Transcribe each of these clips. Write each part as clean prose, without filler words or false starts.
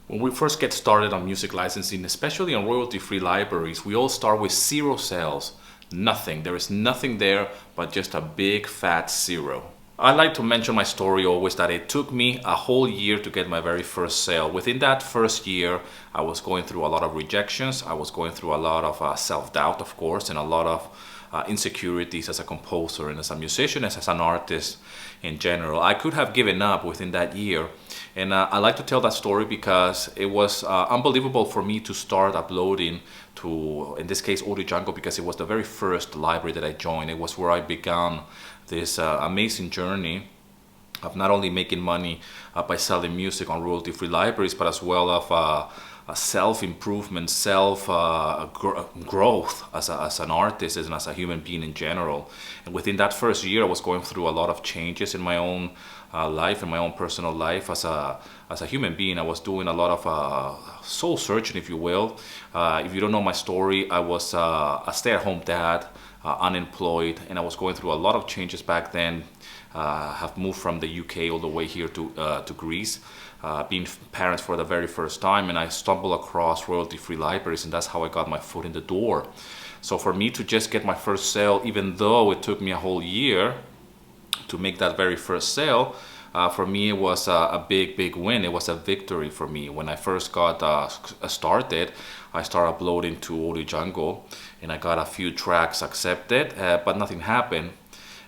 When we first get started on music licensing, especially on royalty-free libraries, we all start with zero sales. Nothing. There is nothing there but just a big fat zero. I like to mention my story always that it took me a whole year to get my very first sale. Within that first year, I was going through a lot of rejections. I was going through a lot of self-doubt, of course, and a lot of insecurities as a composer and as a musician, as an artist in general. I could have given up within that year. And I like to tell that story because it was unbelievable for me to start uploading to, in this case, Audio Jungle, because it was the very first library that I joined. It was where I began this amazing journey of not only making money by selling music on royalty-free libraries, but as well of self-improvement, self-growth as an artist and as a human being in general. And within that first year, I was going through a lot of changes in my own life, in my own personal life. As a human being, I was doing a lot of soul searching, if you will. If you don't know my story, I was a stay-at-home dad, unemployed, and I was going through a lot of changes back then. Have moved from the UK all the way here to Greece, being parents for the very first time, and I stumbled across royalty-free libraries, and that's how I got my foot in the door. So for me to just get my first sale, even though it took me a whole year to make that very first sale, for me it was a big win. It was a victory for me. When I first got started, I started uploading to Audio Jungle, and I got a few tracks accepted, but nothing happened.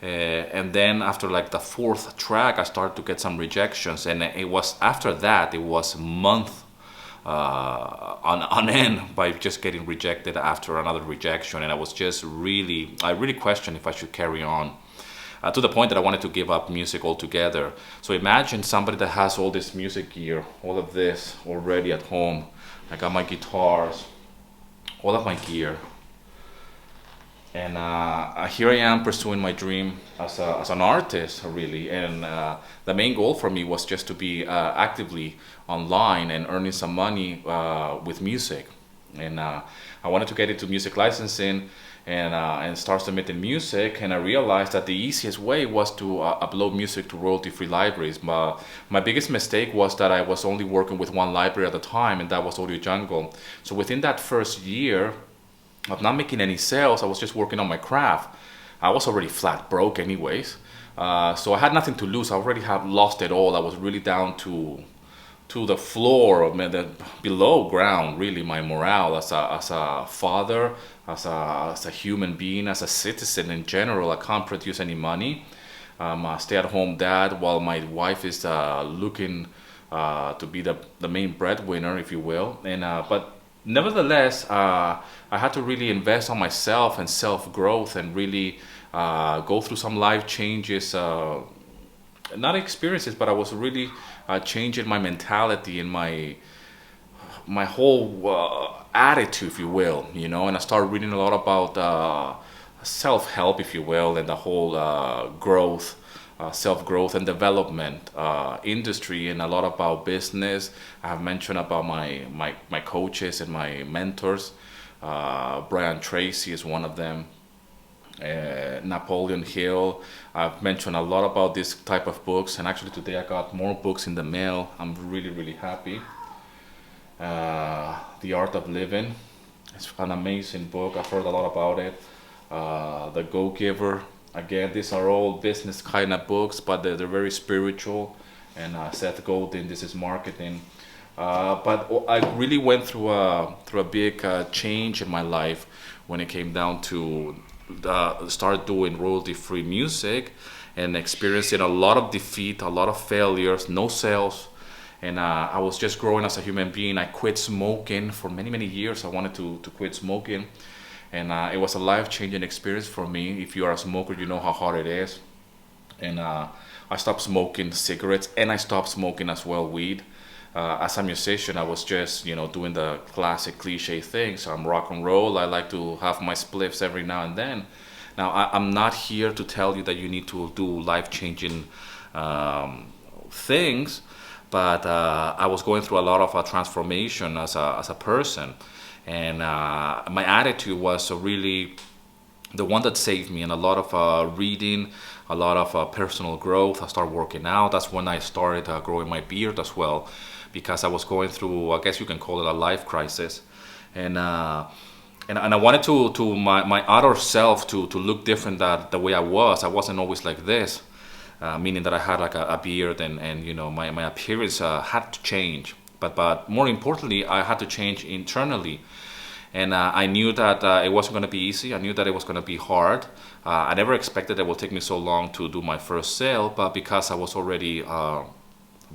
And then after like the fourth track, I started to get some rejections, and it was after that, it was a month on end by just getting rejected after another rejection. And I was just I really questioned if I should carry on, to the point that I wanted to give up music altogether. So imagine somebody that has all this music gear, all of this already at home. I got my guitars, all of my gear. And here I am pursuing my dream as an artist, really. And the main goal for me was just to be actively online and earning some money with music. And I wanted to get into music licensing and start submitting music. And I realized that the easiest way was to upload music to royalty-free libraries. My biggest mistake was that I was only working with one library at the time, and that was Audio Jungle. So within that first year of not making any sales, I was just working on my craft. I was already flat broke anyways, so I had nothing to lose. I already had lost it all. I was really down to the floor, below ground, really. My morale as a father, as a human being, as a citizen in general. I can't produce any money. I'm a stay-at-home dad while my wife is looking to be the main breadwinner, if you will. And but nevertheless, I had to really invest on myself and self-growth, and really go through some life changes, not experiences, but I was really changing my mentality and my whole attitude, if you will, you know. And I started reading a lot about self-help, if you will, and the whole growth, self-growth and development industry, and a lot about business. I have mentioned about my coaches and my mentors. Brian Tracy is one of them. Napoleon Hill. I've mentioned a lot about this type of books, and actually today I got more books in the mail. I'm really happy. The Art of Living. It's an amazing book. I've heard a lot about it. The Go-Giver. Again, these are all business kind of books, but they're very spiritual. And Seth Godin, this is marketing. But I really went through a big change in my life when it came down to start doing royalty-free music, and experiencing a lot of defeat, a lot of failures, no sales. And I was just growing as a human being. I quit smoking for many years. I wanted to quit smoking. And it was a life-changing experience for me. If you are a smoker, you know how hard it is. And I stopped smoking cigarettes, and I stopped smoking as well weed. As a musician, I was just, doing the classic cliche things. I'm rock and roll. I like to have my spliffs every now and then. Now, I'm not here to tell you that you need to do life-changing things, but I was going through a lot of transformation as a person. And my attitude was really the one that saved me, and a lot of reading, a lot of personal growth. I started working out. That's when I started growing my beard as well, because I was going through, I guess you can call it a life crisis. And and I wanted to my outer self to look different than the way I was. I wasn't always like this, meaning that I had like a beard, and you know, my appearance had to change. But more importantly, I had to change internally. And I knew that it wasn't going to be easy. I knew that it was going to be hard. I never expected it would take me so long to do my first sale, but because I was already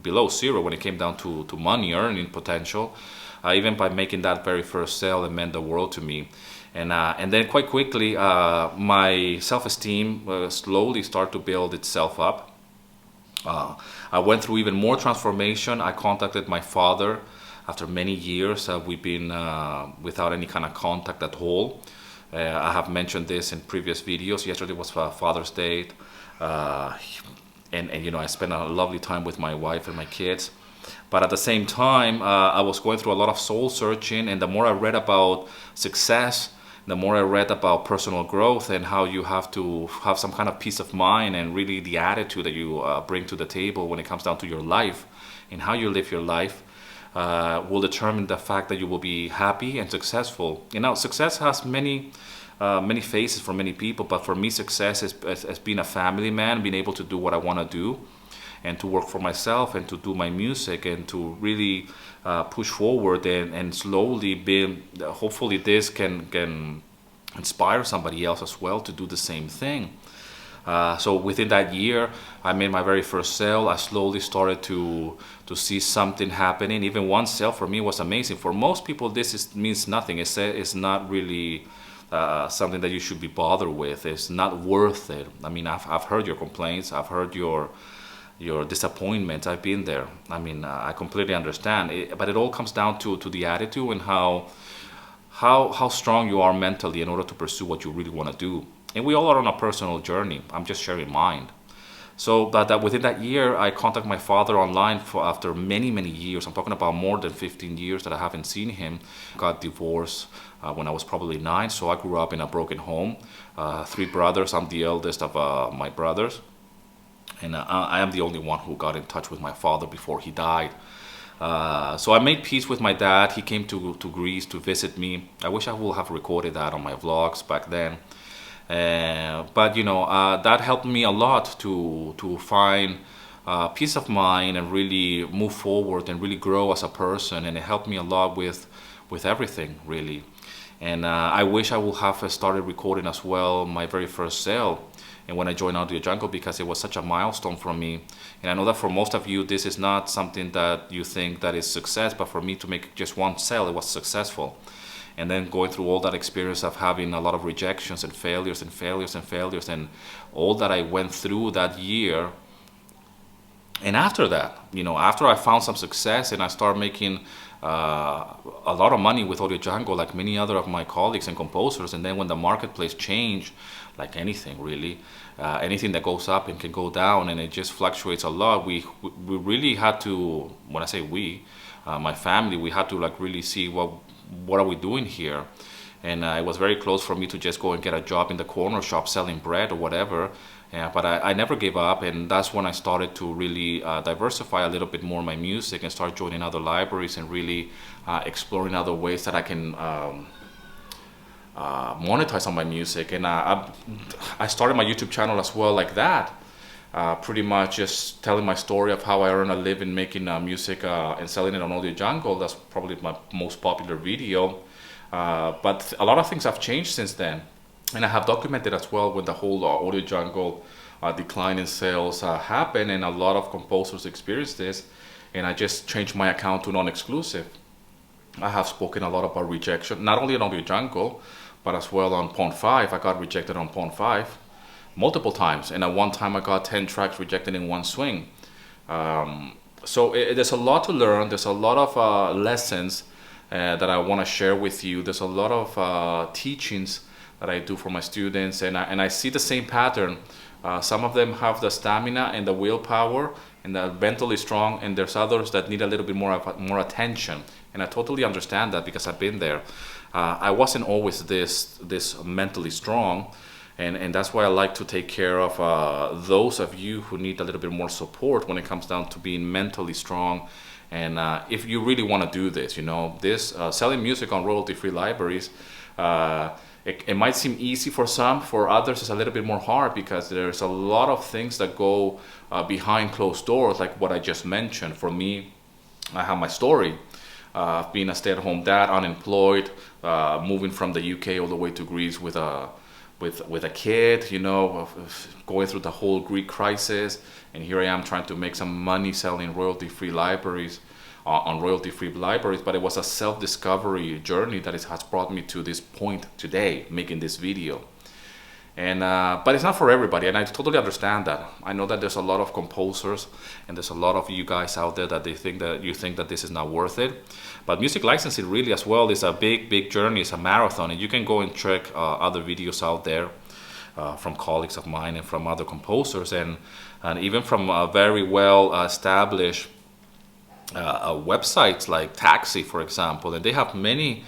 below zero when it came down to money earning potential, even by making that very first sale, it meant the world to me. And then quite quickly, my self-esteem slowly started to build itself up. I went through even more transformation. I contacted my father after many years. We've been without any kind of contact at all. I have mentioned this in previous videos. Yesterday was Father's Day, and you know, I spent a lovely time with my wife and my kids. But at the same time, I was going through a lot of soul searching, and the more I read about success, the more I read about personal growth and how you have to have some kind of peace of mind, and really the attitude that you bring to the table when it comes down to your life and how you live your life will determine the fact that you will be happy and successful. You know, success has many faces for many people, but for me, success is being a family man, being able to do what I want to do, and to work for myself, and to do my music, and to really push forward, and slowly build. Hopefully this can inspire somebody else as well to do the same thing. So within that year, I made my very first sale. I slowly started to see something happening. Even one sale for me was amazing. For most people, means nothing. It's not really something that you should be bothered with. It's not worth it. I mean, I've heard your complaints. I've heard your disappointment. I've been there. I mean, I completely understand. But it all comes down to the attitude and how strong you are mentally in order to pursue what you really want to do. And we all are on a personal journey. I'm just sharing mine. So, but within that year, I contacted my father online after many, many years. I'm talking about more than 15 years that I haven't seen him. Got divorced when I was probably 9. So I grew up in a broken home. 3 brothers. I'm the eldest of my brothers. And I am the only one who got in touch with my father before he died. So I made peace with my dad. He came to Greece to visit me. I wish I would have recorded that on my vlogs back then. But you know, that helped me a lot to find peace of mind and really move forward and really grow as a person. And it helped me a lot with everything, really. And I wish I would have started recording as well my very first sale, and when I joined Audio Jungle, because it was such a milestone for me. And I know that for most of you, this is not something that you think that is success, but for me to make just one sale, it was successful. And then going through all that experience of having a lot of rejections and failures and failures and failures, and all that I went through that year. And after that, you know, after I found some success and I started making a lot of money with Audio Jungle, like many other of my colleagues and composers, and then when the marketplace changed, like anything really, anything that goes up and can go down, and it just fluctuates a lot, we really had to, when I say we, my family, we had to like really see what are we doing here. And it was very close for me to just go and get a job in the corner shop selling bread or whatever. But I never gave up, and that's when I started to really diversify a little bit more my music and start joining other libraries and really exploring other ways that I can monetize on my music. And I started my YouTube channel as well like that, pretty much just telling my story of how I earn a living making music and selling it on Audio Jungle. That's probably my most popular video. But a lot of things have changed since then. And I have documented as well when the whole Audio Jungle decline in sales happened, and a lot of composers experienced this. And I just changed my account to non-exclusive. I have spoken a lot about rejection, not only on Audio Jungle, but as well on Pond 5. I got rejected on Pond 5 multiple times. And at one time I got 10 tracks rejected in one swing. So there's a lot to learn. There's a lot of lessons that I want to share with you. There's a lot of teachings that I do for my students, and I see the same pattern. Some of them have the stamina and the willpower and they're mentally strong, and there's others that need a little bit more attention. And I totally understand that because I've been there. I wasn't always this mentally strong, And that's why I like to take care of those of you who need a little bit more support when it comes down to being mentally strong. And if you really want to do this, this selling music on royalty-free libraries, it might seem easy for some. For others, it's a little bit more hard because there's a lot of things that go behind closed doors, like what I just mentioned. For me, I have my story. Being a stay-at-home dad, unemployed, moving from the UK all the way to Greece with a kid, going through the whole Greek crisis, and here I am trying to make some money selling royalty-free libraries on royalty-free libraries. But it was a self-discovery journey that has brought me to this point today, making this video. And but it's not for everybody, and I totally understand that. I know that there's a lot of composers and there's a lot of you guys out there that you think that this is not worth it. But music licensing really as well is a big journey. It's a marathon, and you can go and check other videos out there from colleagues of mine and from other composers, and even from very well established websites like Taxi, for example. And they have many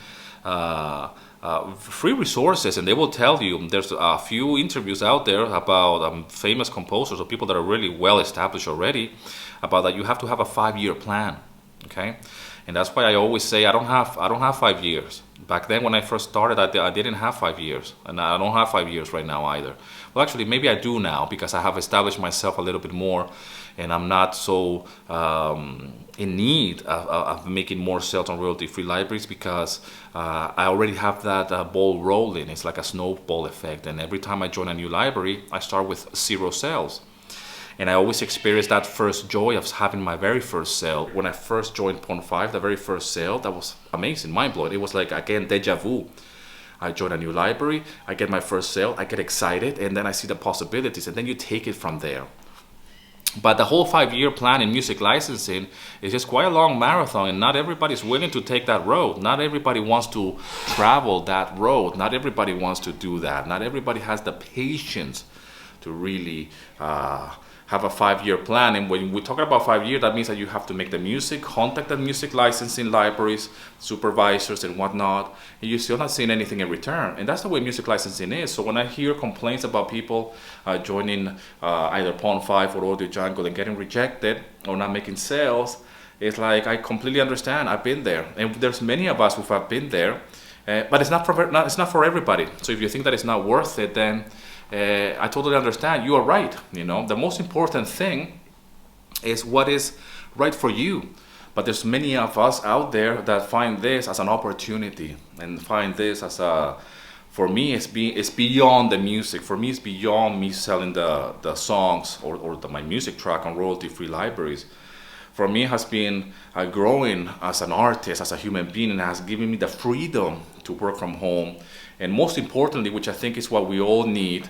free resources, and they will tell you, there's a few interviews out there about famous composers or people that are really well established already, about that you have to have a 5-year plan. Okay, and that's why I always say I don't have 5 years. Back then when I first started, I didn't have 5 years, and I don't have 5 years right now either. Well, actually, maybe I do now, because I have established myself a little bit more, and I'm not so in need of making more sales on royalty-free libraries, because I already have that ball rolling. It's like a snowball effect, and every time I join a new library, I start with 0 sales. And I always experience that first joy of having my very first sale. When I first joined Pond 5, the very first sale, that was amazing, mind-blowing. It was like, again, deja vu. I join a new library, I get my first sale, I get excited, and then I see the possibilities, and then you take it from there. But the whole 5-year plan in music licensing is just quite a long marathon, and not everybody's willing to take that road. Not everybody wants to travel that road. Not everybody wants to do that. Not everybody has the patience to really have a 5-year plan. And when we talk about 5 years, that means that you have to make the music, contact the music licensing libraries, supervisors and whatnot, and you're still not seeing anything in return. And that's the way music licensing is. So when I hear complaints about people joining either Pond 5 or Audio Jungle and getting rejected or not making sales, it's like, I completely understand. I've been there, and there's many of us who have been there, but it's not for everybody. So if you think that it's not worth it, then I totally understand. You are right. The most important thing is what is right for you. But there's many of us out there that find this as an opportunity, and find this as for me, it's beyond the music. For me, it's beyond me selling the songs or my music track on royalty-free libraries. For me, it has been growing as an artist, as a human being, and has given me the freedom to work from home. And most importantly, which I think is what we all need,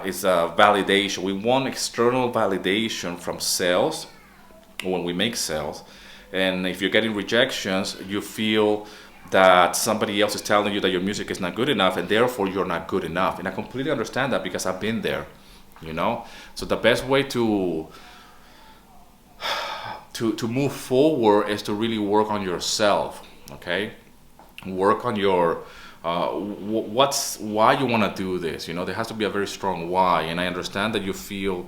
is validation. We want external validation from sales when we make sales. And if you're getting rejections, you feel that somebody else is telling you that your music is not good enough, and therefore you're not good enough. And I completely understand that, because I've been there, So the best way to move forward is to really work on yourself, okay? Work on your why you want to do this. There has to be a very strong why. And I understand that you feel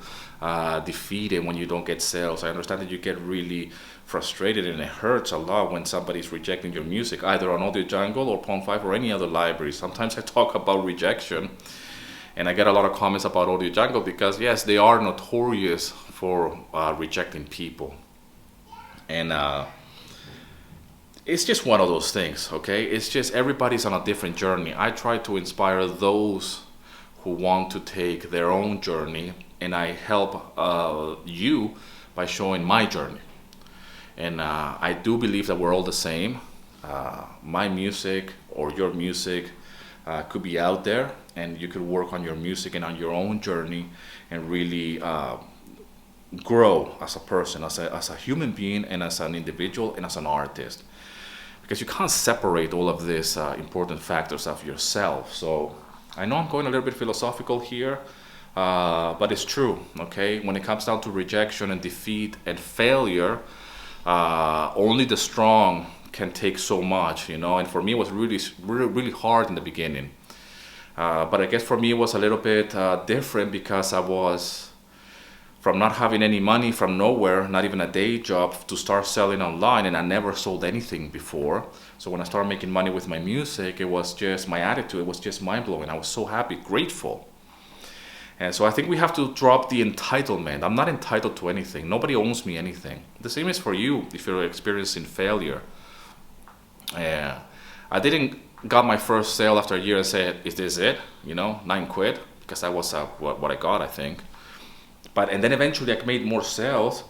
defeated when you don't get sales. I understand that you get really frustrated, and it hurts a lot when somebody's rejecting your music, either on Audio Jungle or Pond 5 or any other library. Sometimes I talk about rejection, and I get a lot of comments about Audio Jungle, because yes, they are notorious for rejecting people. And it's just one of those things, okay? It's just everybody's on a different journey. I try to inspire those who want to take their own journey, and I help you by showing my journey. And I do believe that we're all the same. My music or your music could be out there, and you could work on your music and on your own journey and really grow as a person, as a human being, and as an individual, and as an artist. Because you can't separate all of these important factors of yourself. So I know I'm going a little bit philosophical here, but it's true, okay? When it comes down to rejection and defeat and failure, only the strong can take so much, And for me, it was really hard in the beginning. But I guess for me it was a little bit different because I was from not having any money from nowhere, not even a day job, to start selling online, and I never sold anything before. So when I started making money with my music, it was just my attitude, it was just mind-blowing. I was so happy, grateful. And so I think we have to drop the entitlement. I'm not entitled to anything. Nobody owes me anything. The same is for you if you're experiencing failure. I didn't got my first sale after a year and said, is this it? You know, 9 quid, because that was what I got, I think. And then eventually I made more sales,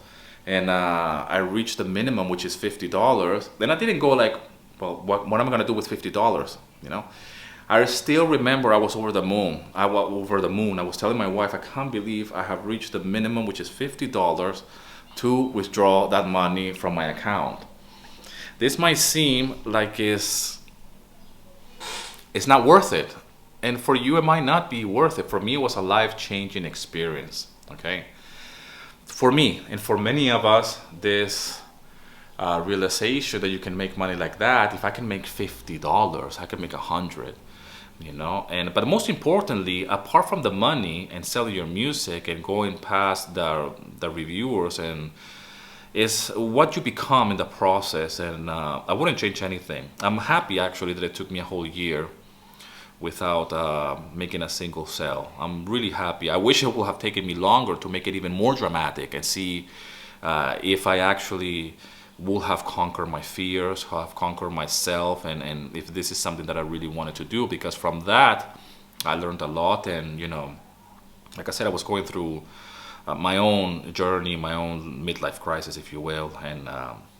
and I reached the minimum, which is $50. Then I didn't go like, well, what am I gonna do with $50? You know, I still remember I was over the moon. I was telling my wife, I can't believe I have reached the minimum, which is $50, to withdraw that money from my account. This might seem like it's not worth it, and for you it might not be worth it. For me, it was a life-changing experience. Okay, for me and for many of us, this realization that you can make money like that. If I can make $50, I can make 100. You know, but most importantly, apart from the money and selling your music and going past the reviewers, and is what you become in the process. And I wouldn't change anything. I'm happy actually that it took me a whole year without making a single sale. I'm really happy. I wish it would have taken me longer to make it even more dramatic and see if I actually will have conquered my fears, have conquered myself, and if this is something that I really wanted to do. Because from that, I learned a lot. And, you know, like I said, I was going through my own journey, my own midlife crisis, if you will, and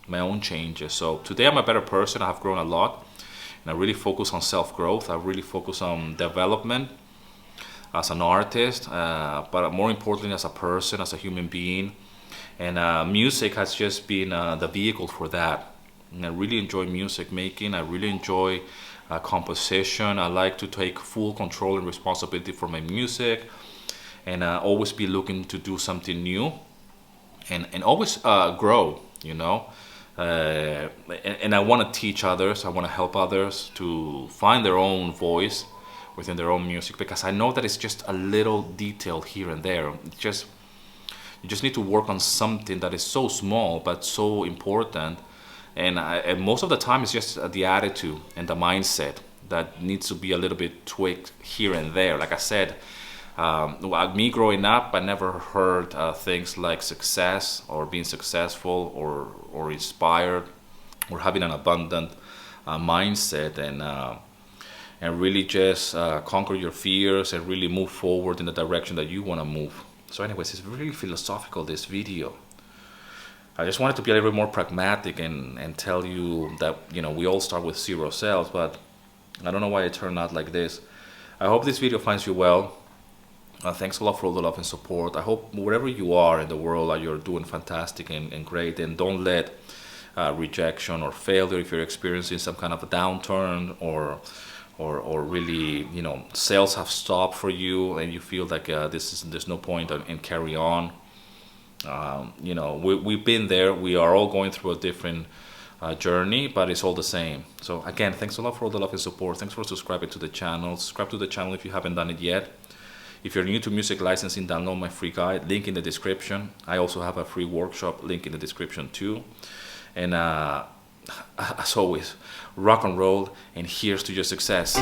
my own changes. So today I'm a better person. I've grown a lot. And I really focus on self-growth. I really focus on development as an artist, but more importantly as a person, as a human being. And music has just been the vehicle for that. And I really enjoy music making. I really enjoy composition. I like to take full control and responsibility for my music, and always be looking to do something new, and always grow, you know. And I want to teach others. I want to help others to find their own voice within their own music, because I know that it's just a little detail here and there. You just need to work on something that is so small but so important. And most of the time it's just the attitude and the mindset that needs to be a little bit tweaked here and there. Like I said, me growing up, I never heard things like success or being successful or inspired or having an abundant mindset, and really just conquer your fears and really move forward in the direction that you want to move. So anyways, it's really philosophical, this video. I just wanted to be a little bit more pragmatic and tell you that, you know, we all start with 0 sales, but I don't know why it turned out like this. I hope this video finds you well. Thanks a lot for all the love and support. I hope wherever you are in the world, you're doing fantastic and great. And don't let rejection or failure, if you're experiencing some kind of a downturn or really, you know, sales have stopped for you and you feel like there's no point in carry on. You know, we've been there. We are all going through a different journey, but it's all the same. So again, thanks a lot for all the love and support. Thanks for subscribing to the channel. Subscribe to the channel if you haven't done it yet. If you're new to music licensing, download my free guide, link in the description. I also have a free workshop, link in the description too. And as always, rock and roll, and here's to your success.